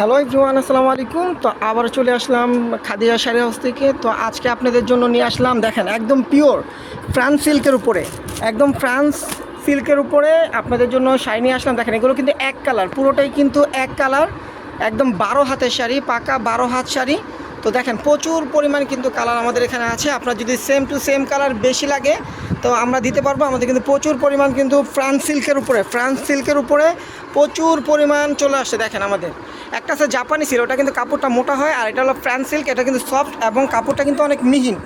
Hello everyone, আসসালামু আলাইকুম। তো আবার চলে আসলাম খাদিজা শাড়ি হাউস থেকে। তো আজকে আপনাদের জন্য নিয়ে আসলাম, দেখেন একদম পিওর ফ্রান্স সিল্কের উপরে, একদম ফ্রান্স সিল্কের উপরে আপনাদের জন্য শাড়ি নিয়ে আসলাম। দেখেন এগুলো কিন্তু এক কালার, পুরোটাই কিন্তু এক কালার, একদম 12 হাতের শাড়ি, পাকা 12 হাত শাড়ি। তো দেখেন প্রচুর পরিমাণ কিন্তু কালার আমাদের এখানে আছে। আপনার যদি সেম টু সেম কালার বেশি লাগে তো আমরা দিতে পারবো। আমাদের কিন্তু প্রচুর পরিমাণ কিন্তু ফ্রান্স সিল্কের উপরে প্রচুর পরিমাণ চলে আসছে। দেখেন আমাদের একটা আছে জাপানি সিল্ক, ওটা কিন্তু কাপড়টা মোটা হয়, আর এটা হলো ফ্রান্স সিল্ক, এটা কিন্তু সফট এবং কাপড়টা কিন্তু অনেক মিহিন।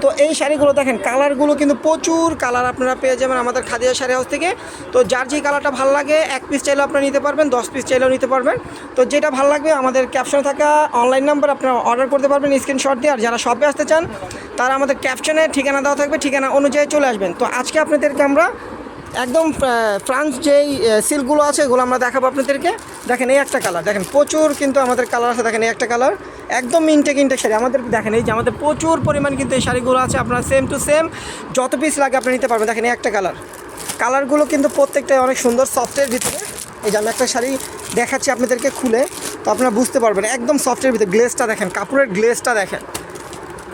তো এই শাড়িগুলো দেখেন কালারগুলো কিন্তু প্রচুর কালার আপনারা পেয়ে যাবেন আমাদের খাদিজা শাড়ি হাউস থেকে। তো যার যে কালারটা ভালো লাগে, এক পিস চাইলেও আপনারা নিতে পারবেন, 10 পিস চাইলেও নিতে পারবেন। তো যেটা ভালো লাগবে আমাদের ক্যাপশনে থাকা অনলাইন নাম্বার আপনারা অর্ডার করতে পারবেন স্ক্রিনশট দিয়ে। আর যারা শপে আসতে চান তারা আমাদের ক্যাপশনে ঠিকানা দেওয়া থাকবে, ঠিকানা অনুযায়ী চলে আসবেন। তো আজকে আপনাদেরকে আমরা একদম ফ্রান্স যেই সিল্কগুলো আছে এগুলো আমরা দেখাবো আপনাদেরকে। দেখেন এই একটা কালার, দেখেন প্রচুর কিন্তু আমাদের কালার আছে। দেখেন এই একটা কালার একদম ইনটেক শাড়ি আমাদের। দেখেন এই যে আমাদের প্রচুর পরিমাণ কিন্তু এই শাড়িগুলো আছে, আপনারা সেম টু সেম যত পিস লাগে আপনি নিতে পারবেন। দেখেন এই একটা কালারগুলো কিন্তু প্রত্যেকটাই অনেক সুন্দর সফটের ভিতরে। এই যে আমি একটা শাড়ি দেখাচ্ছি আপনাদেরকে খুলে, তো আপনারা বুঝতে পারবেন একদম সফটের ভিতরে। গ্লেসটা দেখেন, কাপড়ের গ্লেসটা দেখেন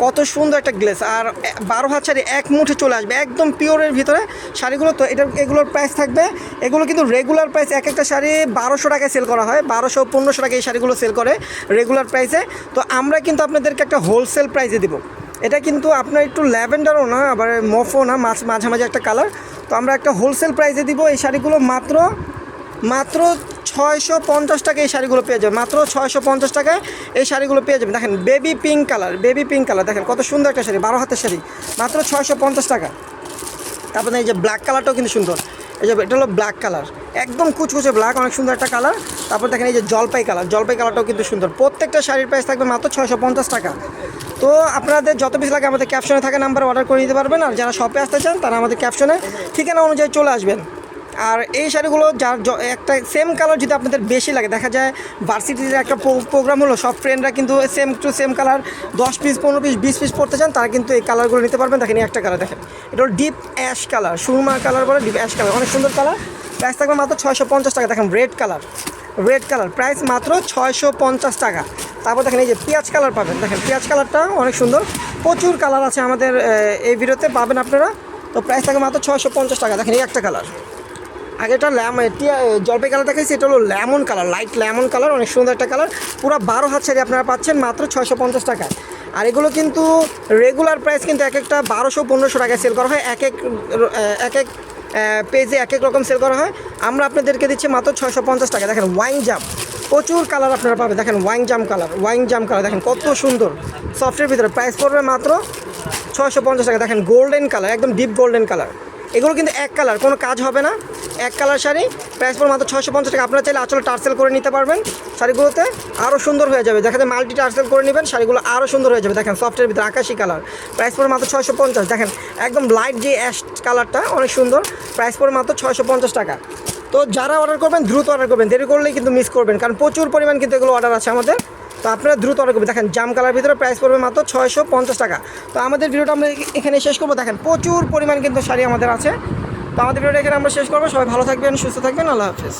কত সুন্দর একটা গ্লেস। আর 12 হাত শাড়ি এক মুঠে চলে আসবে, একদম পিওরের ভিতরে শাড়িগুলো। তো এগুলোর প্রাইস থাকবে, এগুলো কিন্তু রেগুলার প্রাইস এক একটা শাড়ি 1200 টাকায় সেল করা হয়, 1200-1500 টাকায় এই শাড়িগুলো সেল করে রেগুলার প্রাইসে। তো আমরা কিন্তু আপনাদেরকে একটা হোলসেল প্রাইসে দিব। এটা কিন্তু আপনার একটু ল্যাভেন্ডারও না, আবার মফও না, মাঝামাঝি একটা কালার। তো আমরা একটা হোলসেল প্রাইসে দিব এই শাড়িগুলো মাত্র 650 টাকায় এই শাড়িগুলো পেয়ে যাবেন। মাত্র 650 টাকায় এই শাড়িগুলো পেয়ে যাবেন। দেখেন বেবি পিঙ্ক কালার, দেখেন কত সুন্দর একটা শাড়ি, 12 হাতের শাড়ি, মাত্র 650 টাকা। তারপরে এই যে ব্ল্যাক কালারটাও কিন্তু সুন্দর। এই যে এটা হলো ব্ল্যাক কালার, একদম কুচকুচে ব্ল্যাক, অনেক সুন্দর একটা কালার। তারপর দেখেন এই যে জলপাই কালারটাও কিন্তু সুন্দর। প্রত্যেকটা শাড়ির প্রাইস থাকবে মাত্র 650 টাকা। তো আপনাদের যত বেশি লাগে আমাদের ক্যাপশনে থাকা নাম্বার অর্ডার করে নিতে পারবেন। আর যারা শপে আসতে চান তারা আমাদের ক্যাপশনে ঠিকানা অনুযায়ী চলে আসবেন। আর এই শাড়িগুলো যার একটা সেম কালার যদি আপনাদের বেশি লাগে, দেখা যায় ভার্সিটির একটা প্রোগ্রাম হলো, সব ফ্রেন্ডরা কিন্তু same to same colour 10 piece 15 piece 20 piece পড়তে চান, তারা কিন্তু এই কালারগুলো নিতে পারবেন। দেখেন এই একটা কালার, দেখেন এটা হলো deep ash colour, Surma colour বলে, ডিপ অ্যাশ কালার, অনেক সুন্দর কালার। প্রাইস থাকবে মাত্র 650 টাকা। দেখেন রেড কালার প্রাইস মাত্র 650 টাকা। তারপর দেখেন এই যে পেঁয়াজ কালার পাবেন, দেখেন পেঁয়াজ কালারটা অনেক সুন্দর। প্রচুর কালার আছে আমাদের এই ভিডিওতে পাবেন আপনারা। তো প্রাইস থাকবে মাত্র 650 টাকা। দেখেন এই একটা কালার, আগেটা জলপাই কালার দেখাইছি, এটা হলো lemon colour, light lemon colour, অনেক সুন্দর একটা কালার। পুরো 12 হাত শাড়ি আপনারা পাচ্ছেন মাত্র 650 টাকায়। আর এগুলো কিন্তু রেগুলার প্রাইস কিন্তু এক একটা 1200-1500 টাকায় সেল করা হয়, এক এক পেজে এক এক রকম সেল করা হয়। আমরা আপনাদেরকে দিচ্ছি মাত্র 650 টাকা। দেখেন ওয়াইন জাম, প্রচুর কালার আপনারা পাবেন। দেখেন ওয়াইন জাম কালার দেখেন কত সুন্দর সফটের ভিতরে। প্রাইস পড়বে মাত্র 650 টাকা। দেখেন গোল্ডেন কালার, একদম ডিপ গোল্ডেন কালার। এগুলো কিন্তু এক কালার, কোনো কাজ হবে না, এক কালার শাড়ি। প্রাইস পড়বে মাত্র 650 টাকা। আপনারা চাইলে আসলে টার্সেল করে নিতে পারবেন, শাড়িগুলোতে আরও সুন্দর হয়ে যাবে। দেখা যায় মাল্টি টার্সেল করে নেবেন, শাড়িগুলো আরও সুন্দর হয়ে যাবে। দেখেন সফটের ভিতরে আকাশি কালার, প্রাইস পড়বে মাত্র 650। দেখেন একদম লাইট যে অ্যাশ কালারটা অনেক সুন্দর, প্রাইস পড়বে মাত্র 650 টাকা। তো যারা অর্ডার করবেন দ্রুত অর্ডার করবেন, দেরি করলেই কিন্তু মিস করবেন, কারণ প্রচুর পরিমাণ কিন্তু এগুলো অর্ডার আছে আমাদের। তো আপনারা দ্রুত অর্ডার করবেন। দেখেন জাম কালার ভিতরে প্রাইস পড়বে মাত্র 650 টাকা। তো আমাদের ভিডিওটা আমরা এখানে শেষ করবো। দেখেন প্রচুর পরিমাণ কিন্তু শাড়ি আমাদের আছে। তো আমাদের ভিডিওটা এখানে আমরা শেষ করবো। সবাই ভালো থাকবেন, সুস্থ থাকবেন, আল্লাহ হাফেজ।